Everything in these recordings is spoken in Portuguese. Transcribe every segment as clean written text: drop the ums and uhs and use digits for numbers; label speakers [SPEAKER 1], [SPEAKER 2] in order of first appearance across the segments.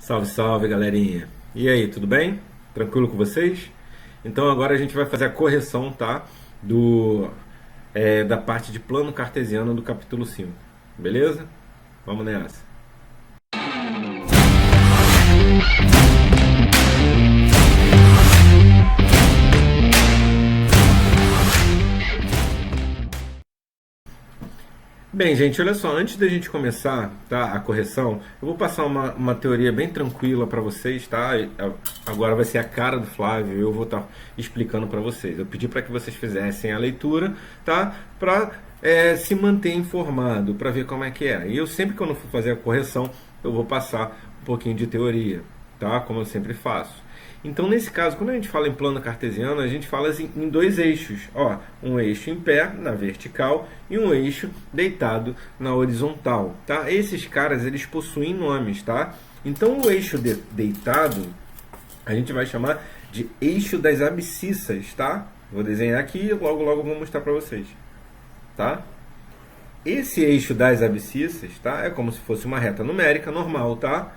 [SPEAKER 1] Salve, salve, galerinha. E aí, tudo bem? Tranquilo com vocês? Então agora a gente vai fazer a correção, tá? Da parte de plano cartesiano do capítulo 5. Beleza? Vamos nessa. Bem, gente, olha só, antes da gente começar, tá, a correção, eu vou passar uma teoria bem tranquila para vocês, tá? Agora vai ser a cara do Flávio, eu vou estar explicando para vocês. Eu pedi para que vocês fizessem a leitura, tá? Para se manter informado, para ver como é que é. E eu sempre que eu não for fazer a correção, eu vou passar um pouquinho de teoria, tá? Como eu sempre faço. Então, nesse caso, quando a gente fala em plano cartesiano, a gente fala assim, em dois eixos. Ó, um eixo em pé, na vertical, e um eixo deitado na horizontal. Tá? Esses caras, eles possuem nomes. Tá? Então, o eixo deitado, a gente vai chamar de eixo das abscissas. Tá? Vou desenhar aqui e logo vou mostrar para vocês. Tá? Esse eixo das abscissas, tá? É como se fosse uma reta numérica normal. Tá?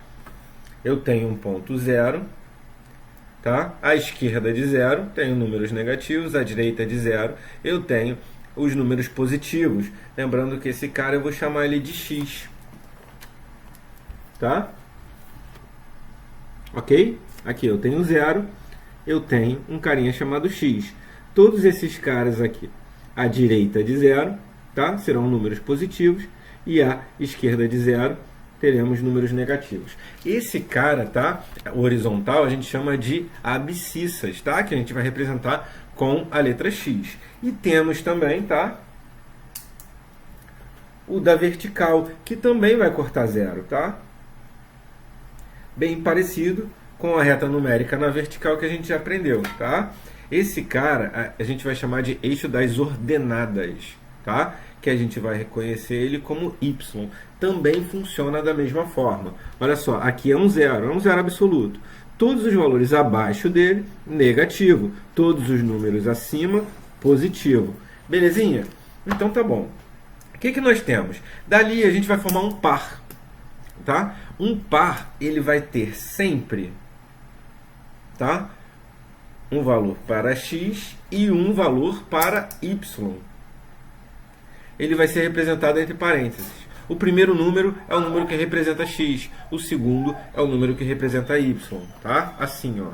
[SPEAKER 1] Eu tenho um ponto zero. Tá? À esquerda de zero, tenho números negativos, à direita de zero, eu tenho os números positivos. Lembrando que esse cara eu vou chamar ele de x. Tá? Ok? Aqui eu tenho zero, eu tenho um carinha chamado x. Todos esses caras aqui, à direita de zero, tá? Serão números positivos, e à esquerda de zero, teremos números negativos. Esse cara, tá? Horizontal, a gente chama de abscissas, tá? Que a gente vai representar com a letra X. E temos também, tá? O da vertical, que também vai cortar zero, tá? Bem parecido com a reta numérica na vertical que a gente já aprendeu, tá? Esse cara, a gente vai chamar de eixo das ordenadas, tá? Que a gente vai reconhecer ele como Y. Também funciona da mesma forma. Olha só, aqui é um zero absoluto. Todos os valores abaixo dele, negativo. Todos os números acima, positivo. Belezinha? Então tá bom. O que nós temos? Dali a gente vai formar um par. Tá? Um par, ele vai ter sempre, tá? Um valor para x e um valor para y. Ele vai ser representado entre parênteses. O primeiro número é o número que representa x. O segundo é o número que representa y. Tá? Assim, ó.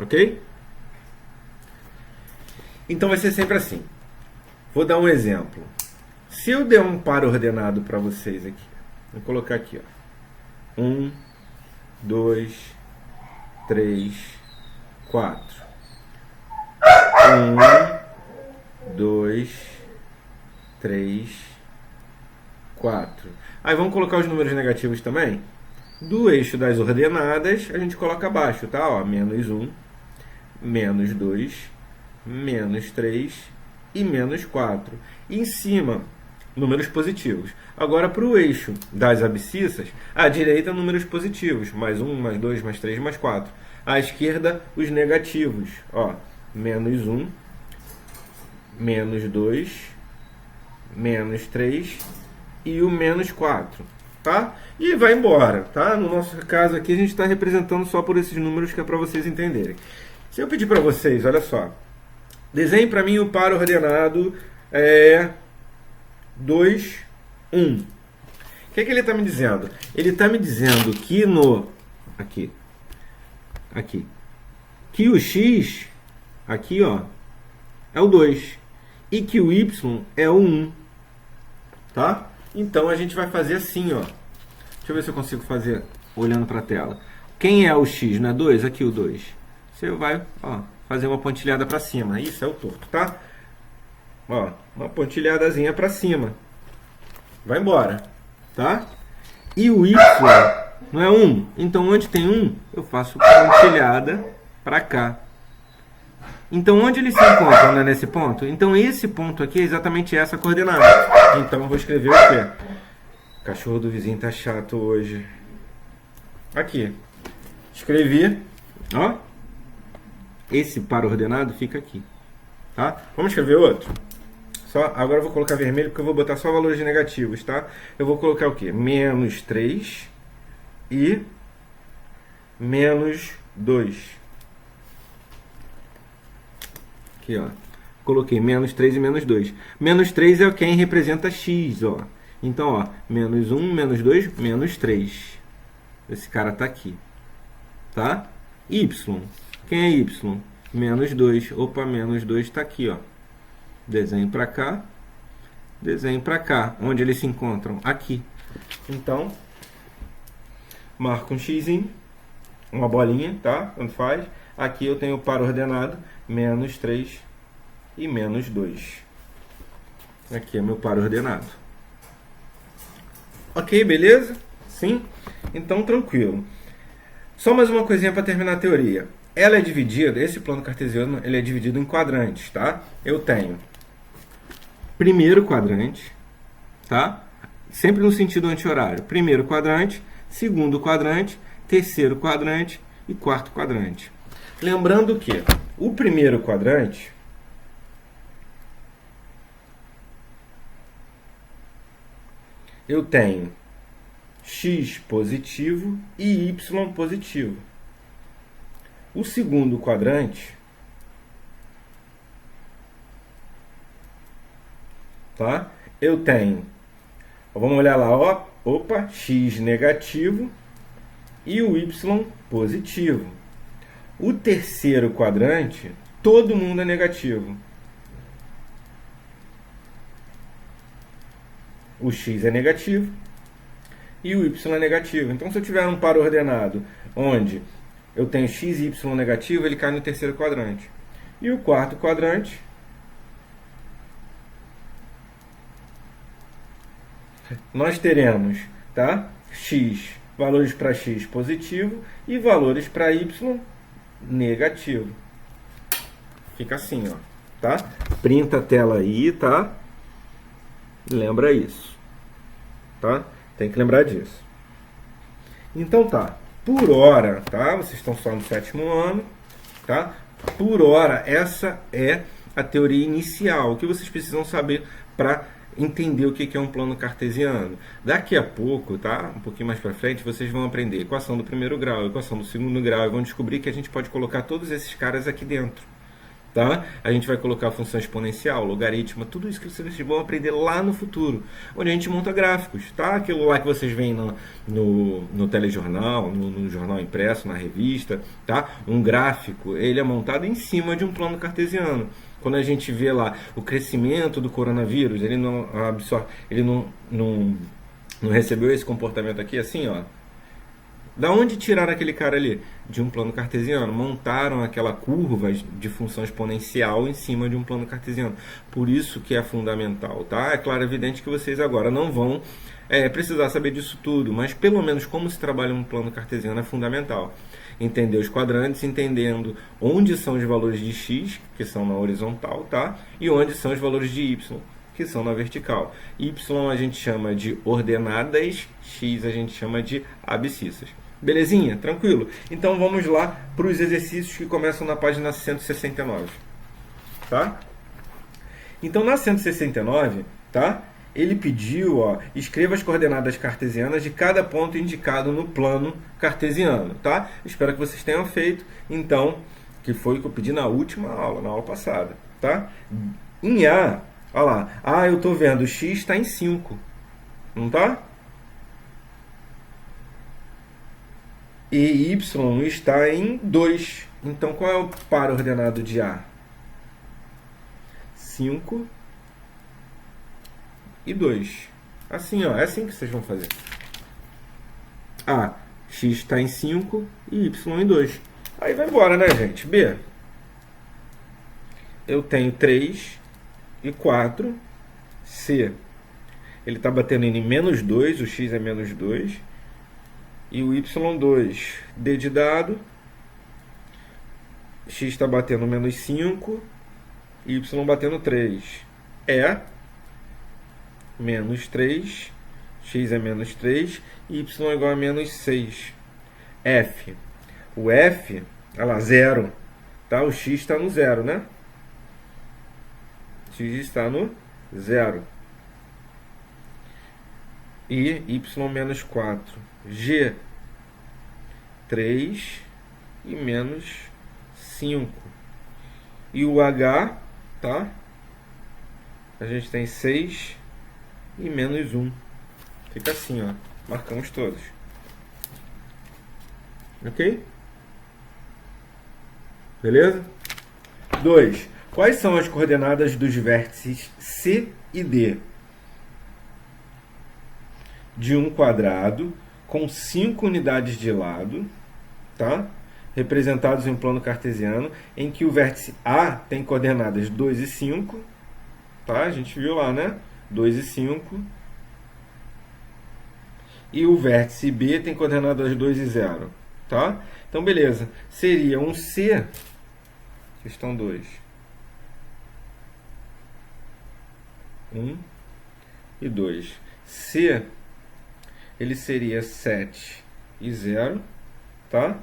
[SPEAKER 1] Ok? Então vai ser sempre assim. Vou dar um exemplo. Se eu der um par ordenado para vocês aqui. Vou colocar aqui, ó. 1, 2, 3, 4. 1, 2, 3, 4. Aí vamos colocar os números negativos também. Do eixo das ordenadas, a gente coloca abaixo, tá? Ó, menos 1, menos 2, menos 3 e menos 4. E em cima, números positivos. Agora, para o eixo das abscissas, à direita, números positivos. Mais 1, mais 2, mais 3, mais 4. À esquerda, os negativos. Ó, menos 1, menos 2, menos 3 e o menos 4, tá? E vai embora, tá? No nosso caso aqui a gente está representando só por esses números que é para vocês entenderem. Se eu pedir para vocês, olha só, desenhe para mim o par ordenado 2, 1. O que ele está me dizendo? Ele está me dizendo que aqui, que o x, aqui, ó, é o 2 e que o y é o 1. Tá? Então a gente vai fazer assim, ó. Deixa eu ver se eu consigo fazer olhando para a tela. Quem é o x, não é 2? Aqui o 2. Você vai, ó, fazer uma pontilhada para cima. Isso é o torto, tá? Ó, uma pontilhadazinha para cima. Vai embora, tá? E o y não é 1. Então onde tem 1, eu faço pontilhada para cá. Então, onde ele se encontra, né, nesse ponto? Então, esse ponto aqui é exatamente essa coordenada. Então, eu vou escrever o quê? O cachorro do vizinho tá chato hoje. Aqui. Escrevi. Ó. Esse par ordenado fica aqui. Tá? Vamos escrever outro? Agora eu vou colocar vermelho porque eu vou botar só valores negativos, tá? Eu vou colocar o quê? Menos 3 e menos 2. Aqui, ó. Coloquei menos 3 e menos 2. Menos 3 é quem representa x, ó. Então, ó, menos 1, menos 2, menos 3. Esse cara tá aqui. Tá? Y. Quem é y? Menos 2. Opa, menos 2 tá aqui, ó. Desenho para cá. Desenho para cá. Onde eles se encontram? Aqui. Então, marco um x, uma bolinha, tá? Tanto faz. Aqui eu tenho o par ordenado, menos 3 e menos 2. Aqui é meu par ordenado. Ok, beleza? Sim? Então, tranquilo. Só mais uma coisinha para terminar a teoria. Ela é dividida, esse plano cartesiano, ele é dividido em quadrantes, tá? Eu tenho primeiro quadrante, tá? Sempre no sentido anti-horário. Primeiro quadrante, segundo quadrante, terceiro quadrante e quarto quadrante. Lembrando que o primeiro quadrante eu tenho x positivo e y positivo. O segundo quadrante, tá? Eu tenho, vamos olhar lá, ó, opa, x negativo e o y positivo. O terceiro quadrante, todo mundo é negativo. O x é negativo e o y é negativo. Então, se eu tiver um par ordenado onde eu tenho x e y negativo, ele cai no terceiro quadrante. E o quarto quadrante, nós teremos, tá? Valores para x positivo e valores para y negativo. Fica assim, ó, tá? Printa a tela aí, tá? Lembra isso, tá? Tem que lembrar disso. Então tá, por hora, tá? Vocês estão só no 7º ano, tá? Por hora, essa é a teoria inicial, o que vocês precisam saber para entender o que é um plano cartesiano. Daqui a pouco, tá? Um pouquinho mais para frente, vocês vão aprender equação do primeiro grau, equação do segundo grau, e vão descobrir que a gente pode colocar todos esses caras aqui dentro. Tá? A gente vai colocar função exponencial, logaritmo, tudo isso que vocês vão aprender lá no futuro, onde a gente monta gráficos, tá? Aquilo lá que vocês veem no telejornal, no jornal impresso, na revista, tá? Um gráfico, ele é montado em cima de um plano cartesiano. Quando a gente vê lá o crescimento do coronavírus, ele não absorve, ele não recebeu esse comportamento aqui assim, ó. Da onde tiraram aquele cara ali? De um plano cartesiano. Montaram aquela curva de função exponencial em cima de um plano cartesiano. Por isso que é fundamental, tá? É claro, evidente que vocês agora não vão precisar saber disso tudo, mas pelo menos como se trabalha um plano cartesiano é fundamental. Entender os quadrantes, entendendo onde são os valores de x, que são na horizontal, tá? E onde são os valores de y, que são na vertical. Y a gente chama de ordenadas, x a gente chama de abscissas. Belezinha? Tranquilo? Então vamos lá para os exercícios que começam na página 169. Tá? Então na 169, tá? Ele pediu, ó, escreva as coordenadas cartesianas de cada ponto indicado no plano cartesiano, tá? Espero que vocês tenham feito, então, que foi o que eu pedi na última aula, na aula passada, tá? Em A, olha lá, eu estou vendo, o x está em 5, não tá? E y está em 2. Então, qual é o par ordenado de A? 5 e 2. Assim, ó, é assim que vocês vão fazer. X está em 5 e y em 2. Aí vai embora, né, gente? B. Eu tenho 3 e 4. C. Ele está batendo em menos 2, o x é menos 2. E o y2, D de dado, x está batendo menos 5, y batendo 3. É menos 3, x é menos 3, y é igual a menos 6. F. O F, olha lá, 0. Tá? O x está no 0, né? X está no 0. E y menos 4. G. 3 e menos 5. E o H, tá? A gente tem 6 e menos 1. Fica assim, ó. Marcamos todos. Ok? Beleza? 2. Quais são as coordenadas dos vértices C e D? De um quadrado com 5 unidades de lado, tá? Representados em um plano cartesiano, em que o vértice A tem coordenadas 2 e 5, tá? A gente viu lá, né? 2 e 5. E o vértice B tem coordenadas 2 e 0, tá? Então, beleza. Seria um C, questão 2. 1 e 2. C, ele seria 7 e 0, tá?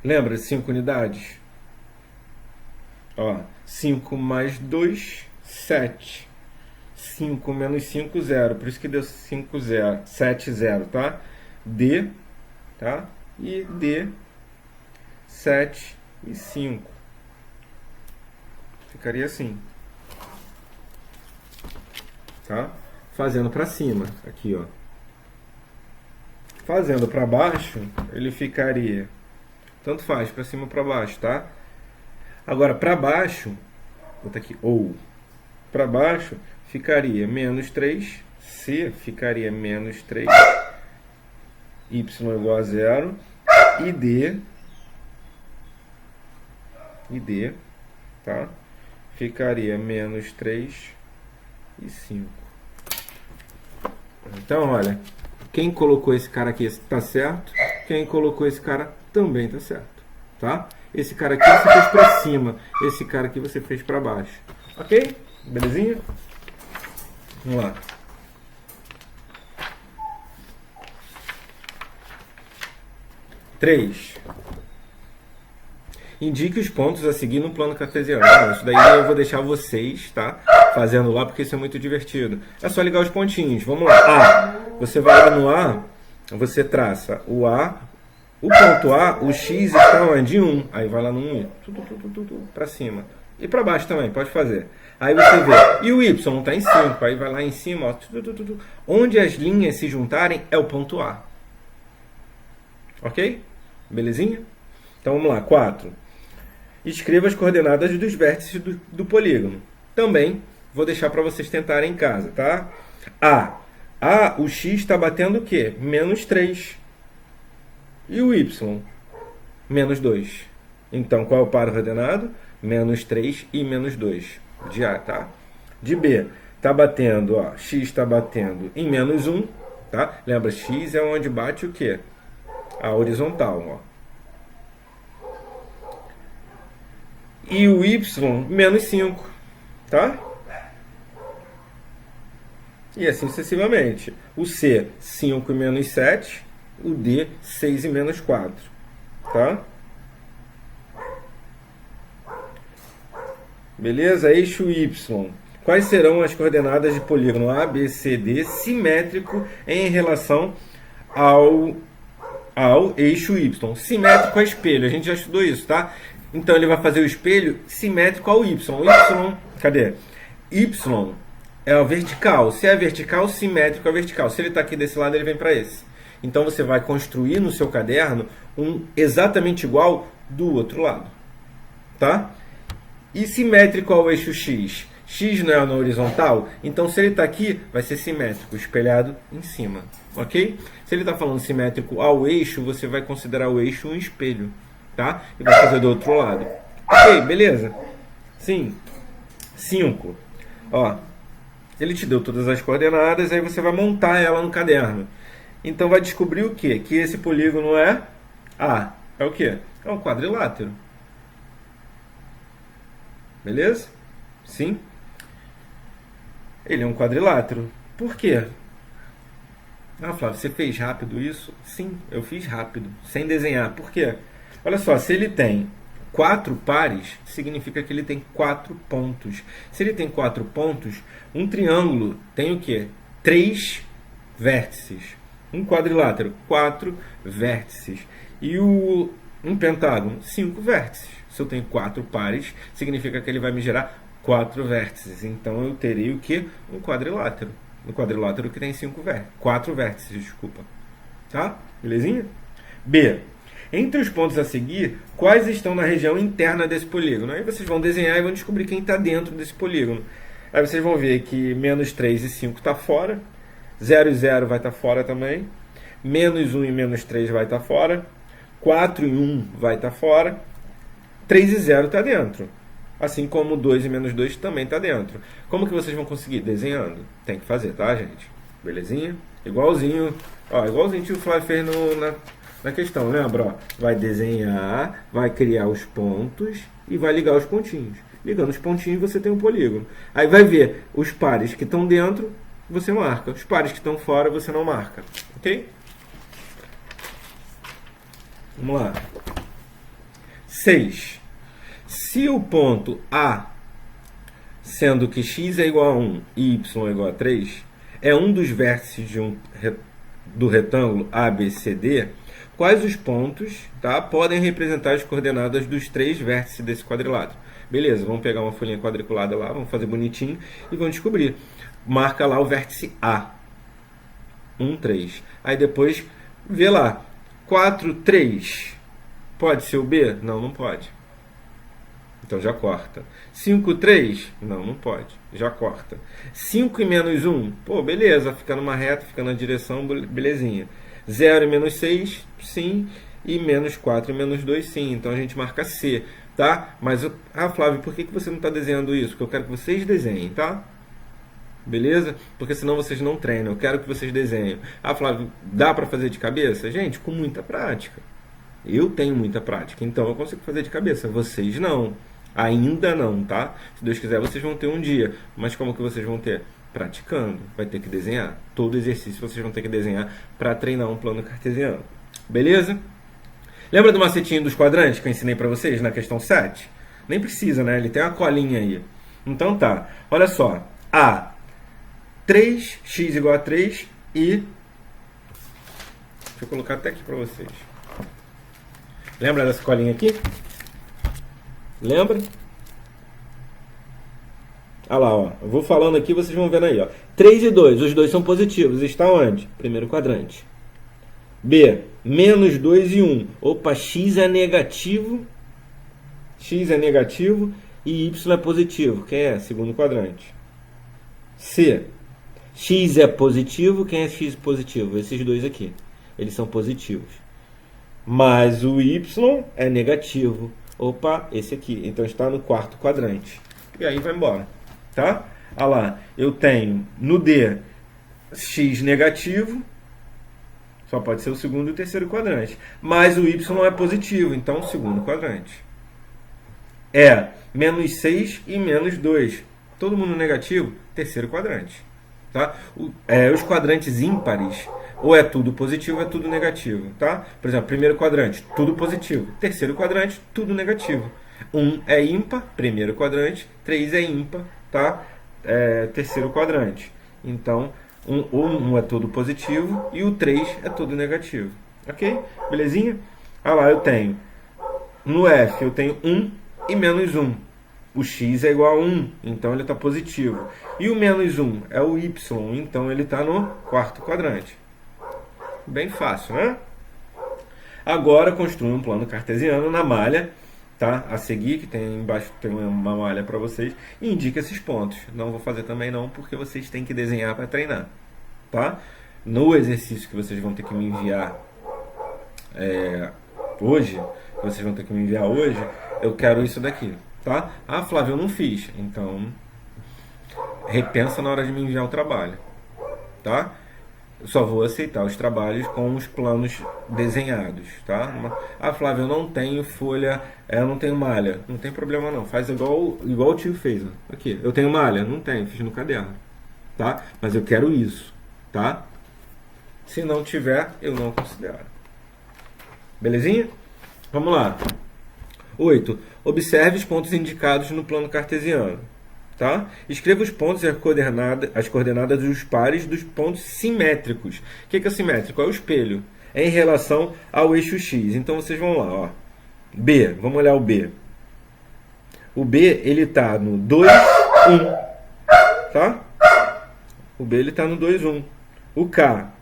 [SPEAKER 1] Lembra de 5 unidades? Ó, 5 mais 2, 7. 5 menos 5, 0. Por isso que deu 5, 0, 7, 0, tá? D, tá? E D, 7 e 5. Ficaria assim. Tá? Fazendo para cima, aqui, ó. Fazendo para baixo, ele ficaria... Tanto faz, para cima ou para baixo, tá? Agora, para baixo, vou botar aqui, ou, para baixo, ficaria menos 3, C ficaria menos 3, Y igual a 0, e D, tá? Ficaria menos 3 e 5. Então, olha, quem colocou esse cara aqui está certo, quem colocou esse cara também está certo, tá? Esse cara aqui você fez para cima, esse cara aqui você fez para baixo, ok? Belezinha? Vamos lá. Três. Indique os pontos a seguir no plano cartesiano. Isso daí eu vou deixar vocês, tá? Fazendo lá, porque isso é muito divertido. É só ligar os pontinhos. Vamos lá. A. Você vai lá no A, você traça o A, o ponto A, o X está onde? 1. Aí vai lá no 1 e tudo para cima. E para baixo também, pode fazer. Aí você vê. E o Y está em 5. Aí vai lá em cima, ó, onde as linhas se juntarem é o ponto A. Ok? Belezinha? Então vamos lá. 4. Escreva as coordenadas dos vértices do polígono. Também vou deixar para vocês tentarem em casa, tá? O X está batendo o quê? Menos 3. E o Y? Menos 2. Então, qual é o par ordenado? Menos 3 e menos 2. De A, tá? De B, está batendo, ó, X está batendo em menos 1, tá? Lembra, X é onde bate o quê? A horizontal, ó. E o Y, menos 5, tá? E assim sucessivamente. O C, 5 e menos 7. O D, 6 e menos 4, tá? Beleza? Eixo Y. Quais serão as coordenadas de polígono A, B, C, D simétrico em relação ao eixo Y? Simétrico a espelho. A gente já estudou isso, tá? Então ele vai fazer o espelho simétrico ao Y. Y, cadê? Y é a vertical. Se é vertical, simétrico a vertical. Se ele está aqui desse lado, ele vem para esse. Então você vai construir no seu caderno um exatamente igual do outro lado, tá? E simétrico ao eixo X? X não é na horizontal? Então se ele está aqui, vai ser simétrico, espelhado em cima, ok? Se ele está falando simétrico ao eixo, você vai considerar o eixo um espelho, tá? E vai fazer do outro lado. Ok, beleza? Sim. 5. Ó, ele te deu todas as coordenadas, aí você vai montar ela no caderno. Então vai descobrir o quê? Que esse polígono é A. É o quê? É um quadrilátero. Beleza? Sim? Ele é um quadrilátero. Por quê? Ah, Flávio, você fez rápido isso? Sim, eu fiz rápido, sem desenhar. Por quê? Olha só, se ele tem 4 pares, significa que ele tem 4 pontos. Se ele tem 4 pontos, um triângulo tem o quê? 3 vértices. Um quadrilátero, 4 vértices. E um pentágono, 5 vértices. Se eu tenho 4 pares, significa que ele vai me gerar 4 vértices. Então eu terei o quê? Um quadrilátero. Um quadrilátero que tem 4 vértices, desculpa. Tá? Belezinha? B. Entre os pontos a seguir, quais estão na região interna desse polígono? Aí vocês vão desenhar e vão descobrir quem está dentro desse polígono. Aí vocês vão ver que menos 3 e 5 está fora. 0 e 0 vai estar fora também. Menos 1 e menos 3 vai estar fora. 4 e 1 vai estar fora. 3 e 0 está dentro. Assim como 2 e menos 2 também está dentro. Como que vocês vão conseguir? Desenhando. Tem que fazer, tá, gente? Belezinha? Igualzinho. Ó, igualzinho que o Flávio fez na questão, lembra? Ó, vai desenhar, vai criar os pontos e vai ligar os pontinhos. Ligando os pontinhos, você tem um polígono. Aí vai ver os pares que estão dentro, você marca. Os pares que estão fora, você não marca. Ok? Vamos lá. 6. Se o ponto A, sendo que x é igual a 1 e y é igual a 3, é um dos vértices do retângulo ABCD, quais os pontos, tá, podem representar as coordenadas dos 3 vértices desse quadrilátero? Beleza, vamos pegar uma folhinha quadriculada lá, vamos fazer bonitinho e vamos descobrir. Marca lá o vértice A. 1, 3. Aí depois vê lá. 4, 3. Pode ser o B? Não, não pode. Então já corta. 5, 3? Não, não pode. Já corta. 5 e menos 1? Pô, beleza. Fica numa reta, fica na direção, belezinha. 0 e menos 6? Sim. E menos 4 e menos 2? Sim. Então a gente marca C, tá? Mas, Flávio, por que você não está desenhando isso? Porque eu quero que vocês desenhem, tá? Beleza? Porque senão vocês não treinam. Eu quero que vocês desenhem. Flávio, dá para fazer de cabeça? Gente, com muita prática. Eu tenho muita prática, então eu consigo fazer de cabeça. Vocês não. Ainda não, tá? Se Deus quiser, vocês vão ter um dia. Mas como que vocês vão ter? Praticando. Vai ter que desenhar. Todo exercício vocês vão ter que desenhar para treinar um plano cartesiano. Beleza? Lembra do macetinho dos quadrantes que eu ensinei para vocês na questão 7? Nem precisa, né? Ele tem uma colinha aí. Então tá. Olha só. A. 3, x igual a 3 e... Deixa eu colocar até aqui para vocês. Lembra dessa colinha aqui? Lembra? Olha lá, ó. Eu vou falando aqui, vocês vão vendo aí, ó. 3 e 2, os dois são positivos. Está onde? Primeiro quadrante. B, menos 2 e 1. Opa, x é negativo. X é negativo e y é positivo. Quem é? Segundo quadrante. C, x é positivo. Quem é x positivo? Esses dois aqui. Eles são positivos. Mas o y é negativo. Opa, esse aqui. Então está no quarto quadrante. E aí vai embora. Tá? Olha lá. Eu tenho no D x negativo. Só pode ser o segundo e o terceiro quadrante. Mas o y é positivo. Então, segundo quadrante. É menos 6 e menos 2. Todo mundo negativo. Terceiro quadrante. Tá? Os quadrantes ímpares, ou é tudo positivo ou é tudo negativo. Tá? Por exemplo, primeiro quadrante, tudo positivo. Terceiro quadrante, tudo negativo. 1 é ímpar, primeiro quadrante. 3 é ímpar, tá? Terceiro quadrante. Então, o 1 é tudo positivo e o 3 é tudo negativo. Ok? Belezinha? Ah lá, eu tenho. No F, eu tenho 1 e menos 1. O x é igual a 1, então ele está positivo. E o menos 1 é o y, então ele está no quarto quadrante. Bem fácil, né? Agora construa um plano cartesiano na malha, tá? A seguir, que tem embaixo tem uma malha para vocês, e indica esses pontos. Não vou fazer também não, porque vocês têm que desenhar para treinar, tá? No exercício que vocês vão ter que me enviar hoje, eu quero isso daqui. Tá? Flávio, eu não fiz. Então, repensa na hora de me enviar o trabalho. Tá? Eu só vou aceitar os trabalhos com os planos desenhados. Tá? Flávio, eu não tenho folha, eu não tenho malha. Não tem problema não. Faz igual o tio fez. Ó. Aqui, eu tenho malha? Não tenho, fiz no caderno. Tá? Mas eu quero isso. Tá? Se não tiver, eu não considero. Belezinha? Vamos lá. 8. Observe os pontos indicados no plano cartesiano. Tá? Escreva os pontos e as coordenadas dos pares dos pontos simétricos. O que é simétrico? É o espelho. É em relação ao eixo X. Então vocês vão lá. Ó. B. Vamos olhar o B. O B ele está no 2, 1. Tá? O B ele está no 2, 1. O K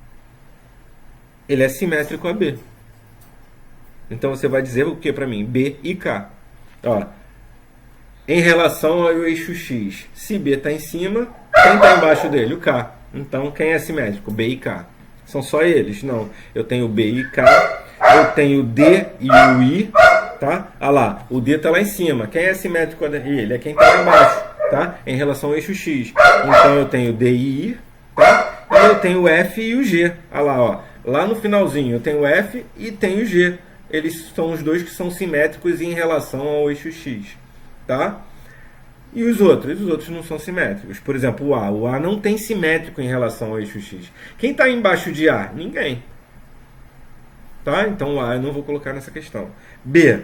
[SPEAKER 1] ele é simétrico a B. Então você vai dizer o que para mim? B e K. Ó, em relação ao eixo X, se B está em cima, quem está embaixo dele? O K. Então quem é simétrico? B e K. São só eles? Não. Eu tenho B e K, eu tenho D e o I, tá? Ah lá, o D está lá em cima. Quem é simétrico a ele? É quem está lá embaixo, tá? Em relação ao eixo X. Então eu tenho D e I, tá? E eu tenho o F e o G. Ah lá, ó. Lá no finalzinho eu tenho o F e tenho o G. Eles são os dois que são simétricos em relação ao eixo X, tá? E os outros? Os outros não são simétricos. Por exemplo, o A. O A não tem simétrico em relação ao eixo X. Quem está embaixo de A? Ninguém. Tá? Então o A eu não vou colocar nessa questão. B.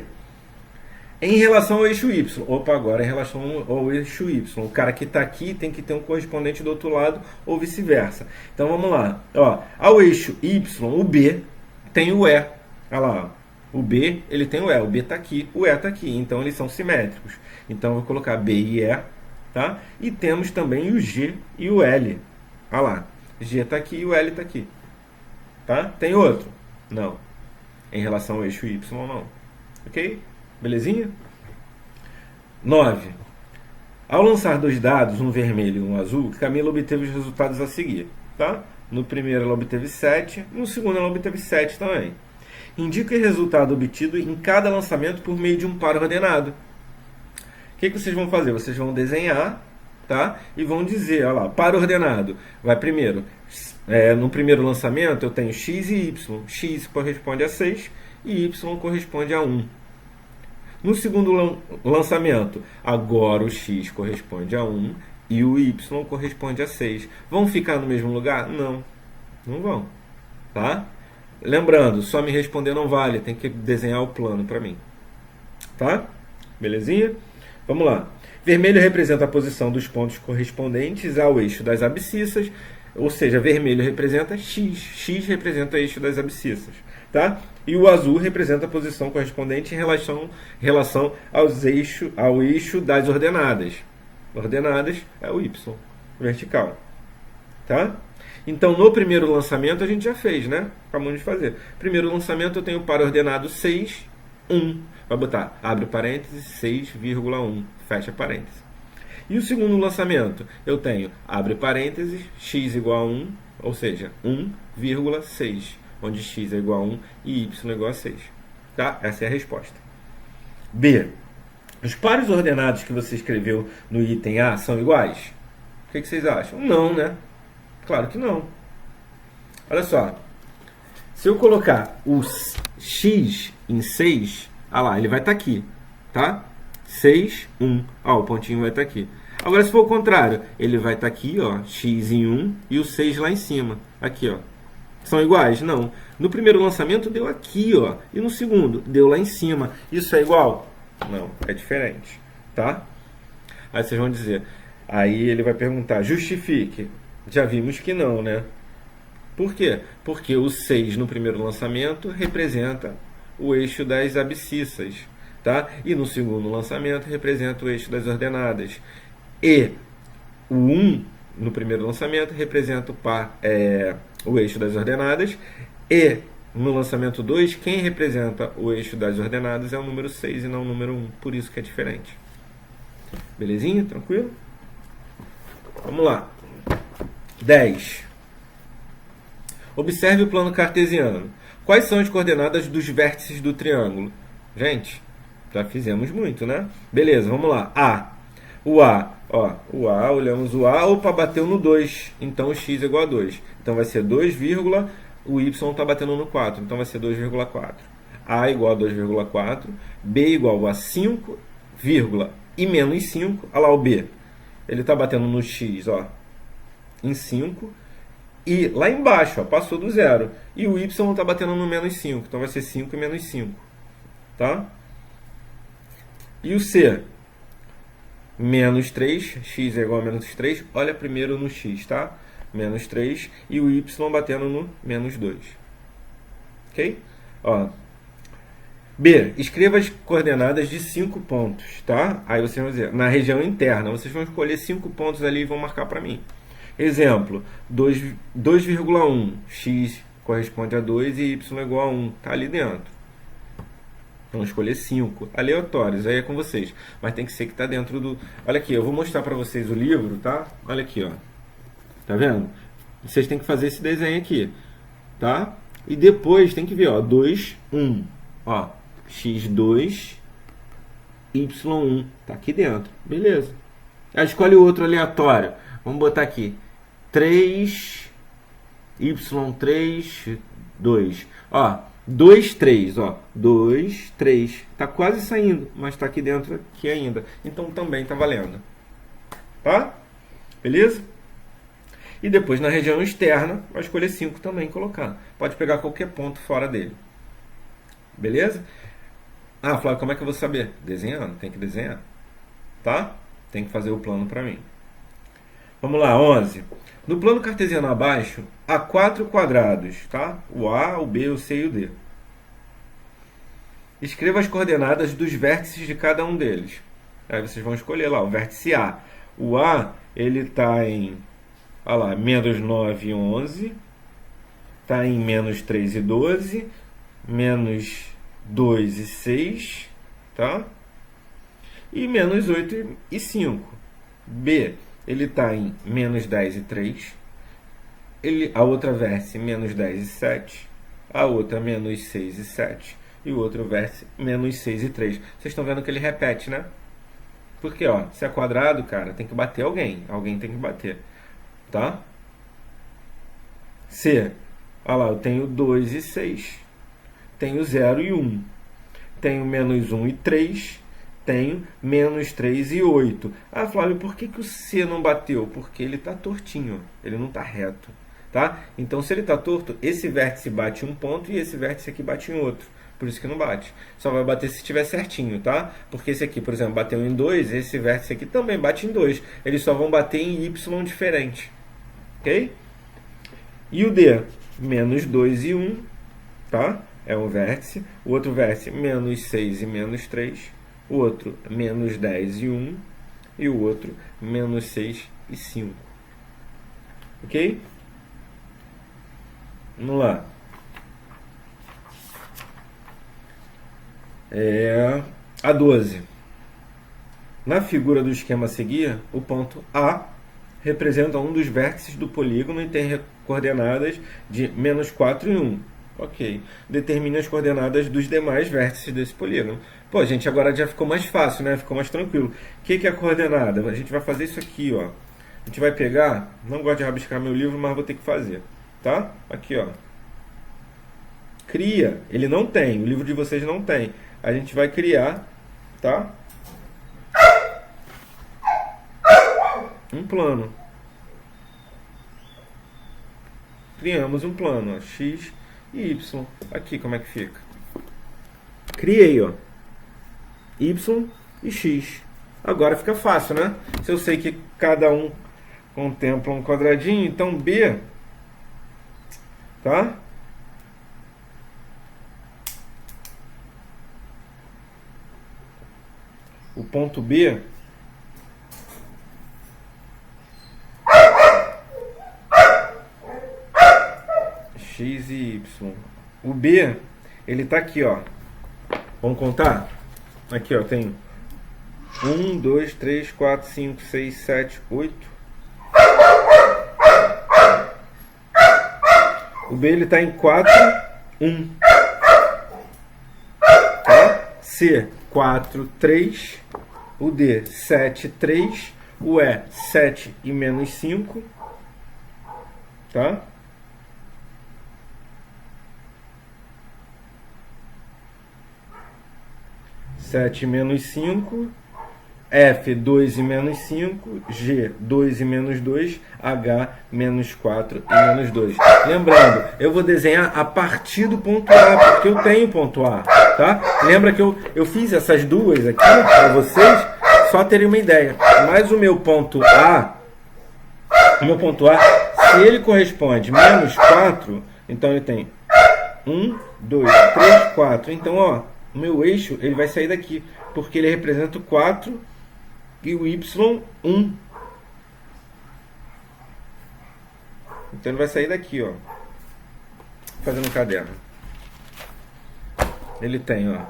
[SPEAKER 1] Em relação ao eixo Y. Opa, agora em relação ao eixo Y. O cara que está aqui tem que ter um correspondente do outro lado ou vice-versa. Então vamos lá. Ó, ao eixo Y, o B tem o E. Olha lá, ó. O B, ele tem o E. O B está aqui, o E está aqui. Então, eles são simétricos. Então, eu vou colocar B e E. Tá? E temos também o G e o L. Olha lá. G está aqui e o L está aqui. Tá? Tem outro? Não. Em relação ao eixo Y, não. Ok? Belezinha? 9. Ao lançar dois dados, um vermelho e um azul, Camila obteve os resultados a seguir. Tá? No primeiro, ela obteve 7. No segundo, ela obteve 7 também. Indica o resultado obtido em cada lançamento por meio de um par ordenado. O que vocês vão fazer? Vocês vão desenhar, tá? E vão dizer, olha lá, par ordenado. Vai primeiro, no primeiro lançamento eu tenho X e Y. X corresponde a 6 e Y corresponde a 1. No segundo lançamento, agora o X corresponde a 1 e o Y corresponde a 6. Vão ficar no mesmo lugar? Não, não vão, tá? Lembrando, só me responder não vale, tem que desenhar o plano para mim. Tá? Belezinha? Vamos lá. Vermelho representa a posição dos pontos correspondentes ao eixo das abscissas, ou seja, vermelho representa X, X representa o eixo das abscissas. Tá? E o azul representa a posição correspondente em relação ao eixo das ordenadas. Ordenadas é o Y, vertical. Tá? Então, no primeiro lançamento, a gente já fez, né? Acabamos de fazer. Primeiro lançamento, eu tenho o par ordenado 6, 1. Vai botar, abre parênteses, 6,1, fecha parênteses. E o segundo lançamento, eu tenho, abre parênteses, x igual a 1, ou seja, 1,6, onde x é igual a 1 e y é igual a 6. Tá? Essa é a resposta. B. Os pares ordenados que você escreveu no item A são iguais? O que vocês acham? Não, né? Claro que não. Olha só. Se eu colocar o x em 6, olha lá, ele vai estar aqui, tá? 6, 1. Ó, o pontinho vai estar aqui. Agora, se for o contrário, ele vai estar aqui, ó, x em 1 e o 6 lá em cima. Aqui, ó. São iguais? Não. No primeiro lançamento deu aqui, ó. E no segundo deu lá em cima. Isso é igual? Não, é diferente, tá? Aí vocês vão dizer, aí ele vai perguntar, justifique. Já vimos que não, né? Por quê? Porque o 6 no primeiro lançamento representa o eixo das abscissas, tá? E no segundo lançamento representa o eixo das ordenadas. E o 1 no primeiro lançamento representa o eixo das ordenadas. E no lançamento 2, quem representa o eixo das ordenadas é o número 6 e não o número 1. Por isso que é diferente. Belezinha? Tranquilo? Vamos lá. 10. Observe o plano cartesiano. Quais são as coordenadas dos vértices do triângulo? Gente, já fizemos muito, né? Beleza, vamos lá. A. O A, ó, olhamos o A, opa, bateu no 2. Então o x é igual a 2. Então vai ser 2, o y está batendo no 4. Então vai ser 2,4. A igual a 2,4. B igual a 5, e menos 5. Olha lá o B. Ele está batendo no x, ó, em 5. E lá embaixo, ó, passou do zero. E o y está batendo no menos 5. Então vai ser 5 e menos 5. Tá? E o C? Menos 3, x é igual a menos 3. Olha primeiro no x, tá? Menos 3 e o y batendo no menos 2. Ok? Ó. B, escreva as coordenadas de 5 pontos, tá? Aí vocês vão dizer, na região interna, vocês vão escolher 5 pontos ali e vão marcar para mim. Exemplo, 2,1, x corresponde a 2 e y é igual a 1, tá ali dentro. Vamos escolher 5, aleatórios, aí é com vocês. Mas tem que ser que tá dentro do... Olha aqui, eu vou mostrar para vocês o livro, tá? Olha aqui, ó. Tá vendo? Vocês têm que fazer esse desenho aqui, tá? E depois tem que ver, ó, 2, 1, ó. x2, y1, tá aqui dentro, beleza. Aí escolhe o outro aleatório, vamos botar aqui 3, y3, 2, ó, 2, 3, ó, 2, 3, tá quase saindo, mas tá aqui dentro aqui ainda, então também tá valendo, tá? Beleza? E depois na região externa, vai escolher 5 também colocar, pode pegar qualquer ponto fora dele, beleza? Ah, Flávio, como é que eu vou saber? Desenhando, tem que desenhar, tá? Tem que fazer o plano para mim. Vamos lá, 11. No plano cartesiano abaixo, há 4 quadrados, tá? O A, o B, o C e o D. Escreva as coordenadas dos vértices de cada um deles. Aí vocês vão escolher lá, o vértice A. O A, ele está em, olha lá, menos 9 e 11. Está em menos 3 e 12. Menos 2 e 6, tá? E menos 8 e 5. B, ele está em menos 10 e 3. A outra vértice, menos 10 e 7. A outra, menos 6 e 7. E o outro vértice, menos 6 e 3. Vocês estão vendo que ele repete, né? Porque, ó, se é quadrado, cara, tem que bater alguém. Alguém tem que bater, tá? C, olha lá, eu tenho 2 e 6. Tenho 0 e 1. Tenho menos 1 e 3. Tenho menos 3 e 8. Ah, Flávio, por que o C não bateu? Porque ele está tortinho, ele não está reto, tá? Então, se ele está torto, esse vértice bate em um ponto e esse vértice aqui bate em outro. Por isso que não bate. Só vai bater se estiver certinho, tá? Porque esse aqui, por exemplo, bateu em 2, esse vértice aqui também bate em 2. Eles só vão bater em Y diferente, ok? E o D, menos 2 e 1, tá? É um vértice. O outro vértice, menos 6 e menos 3. O outro, menos 10 e 1. E o outro, menos 6 e 5. Ok? Vamos lá. A 12. Na figura do esquema a seguir, o ponto A representa um dos vértices do polígono e tem coordenadas de menos 4 e 1. Ok. Determine as coordenadas dos demais vértices desse polígono. Pô, gente, agora já ficou mais fácil, né? Ficou mais tranquilo. O que é a coordenada? A gente vai fazer isso aqui, ó. A gente vai pegar... Não gosto de rabiscar meu livro, mas vou ter que fazer. Tá? Aqui, ó. Cria. Ele não tem. O livro de vocês não tem. A gente vai criar, tá? Um plano. Criamos um plano, ó. X... e Y. Aqui como é que fica? Criei, ó. Y e X. Agora fica fácil, né? Se eu sei que cada um contempla um quadradinho, então B, tá? O ponto B X e Y. O B, ele tá aqui, ó. Vamos contar? Aqui, ó, tem 1, 2, 3, 4, 5, 6, 7, 8. O B, ele tá em 4, 1. Tá? C, 4, 3. O D, 7, 3. O E, 7 e menos 5. Tá? Sete menos 5, F 2 e menos 5, G 2 e menos 2, H menos 4 e menos 2. Lembrando, eu vou desenhar a partir do ponto A, porque eu tenho ponto A. tá? Lembra que eu fiz essas duas aqui para vocês, só terem uma ideia. Mas o meu ponto A, se ele corresponde menos 4, então ele tem 1, 2, 3, 4. Então, ó, o meu eixo ele vai sair daqui, porque ele representa o 4 e o Y 1. Então ele vai sair daqui, ó. Fazendo um caderno. Ele tem, ó,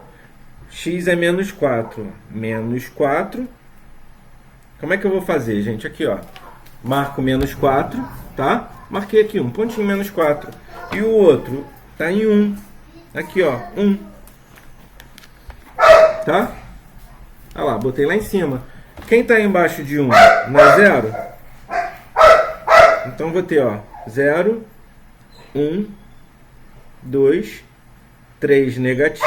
[SPEAKER 1] x é menos 4. Menos 4. Como é que eu vou fazer, gente? Aqui, ó. Marco menos 4, tá? Marquei aqui um pontinho menos 4. E o outro tá em 1. Aqui, ó, 1. Tá? Olha lá, botei lá em cima. Quem tá embaixo de 1? Não é 0? Então vou ter, ó, 0, 1, 2, 3 negativo.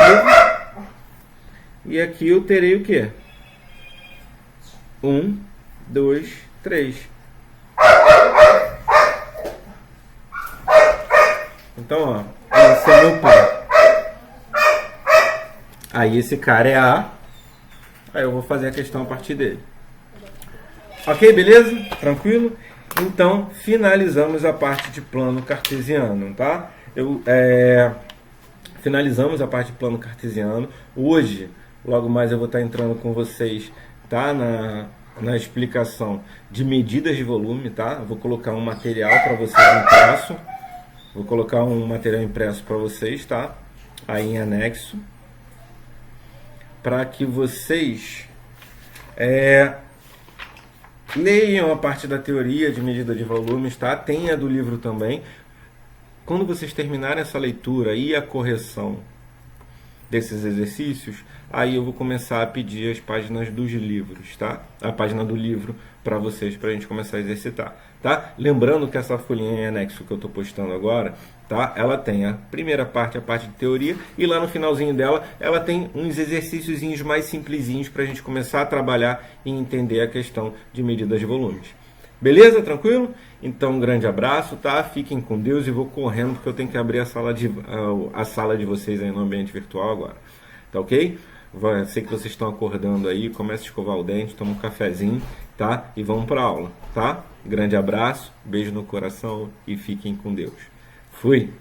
[SPEAKER 1] E aqui eu terei o quê? 1, 2, 3. Então, ó, esse é meu pai. Aí esse cara é A. Aí eu vou fazer a questão a partir dele. Ok, beleza? Tranquilo? Então, finalizamos a parte de plano cartesiano, tá? Finalizamos a parte de plano cartesiano. Hoje, logo mais eu vou estar entrando com vocês, tá? Na explicação de medidas de volume, tá? Eu vou colocar um material para vocês impresso. Vou colocar um material impresso para vocês, tá? Aí em anexo. Para que vocês leiam a parte da teoria de medida de volumes, tá? Tem a do livro também. Quando vocês terminarem essa leitura e a correção desses exercícios, aí eu vou começar a pedir as páginas dos livros, tá? A página do livro para vocês, para a gente começar a exercitar, tá? Lembrando que essa folhinha em anexo que eu estou postando agora, tá? Ela tem a primeira parte, a parte de teoria, e lá no finalzinho dela, ela tem uns exercíciozinhos mais simplesinhos para a gente começar a trabalhar e entender a questão de medidas de volumes. Beleza? Tranquilo? Então, um grande abraço, tá? Fiquem com Deus e vou correndo porque eu tenho que abrir a sala de vocês aí no ambiente virtual agora. Tá ok? Sei que vocês estão acordando aí, começa a escovar o dente, toma um cafezinho, tá? E vamos para aula, tá? Grande abraço, beijo no coração e fiquem com Deus. Fui!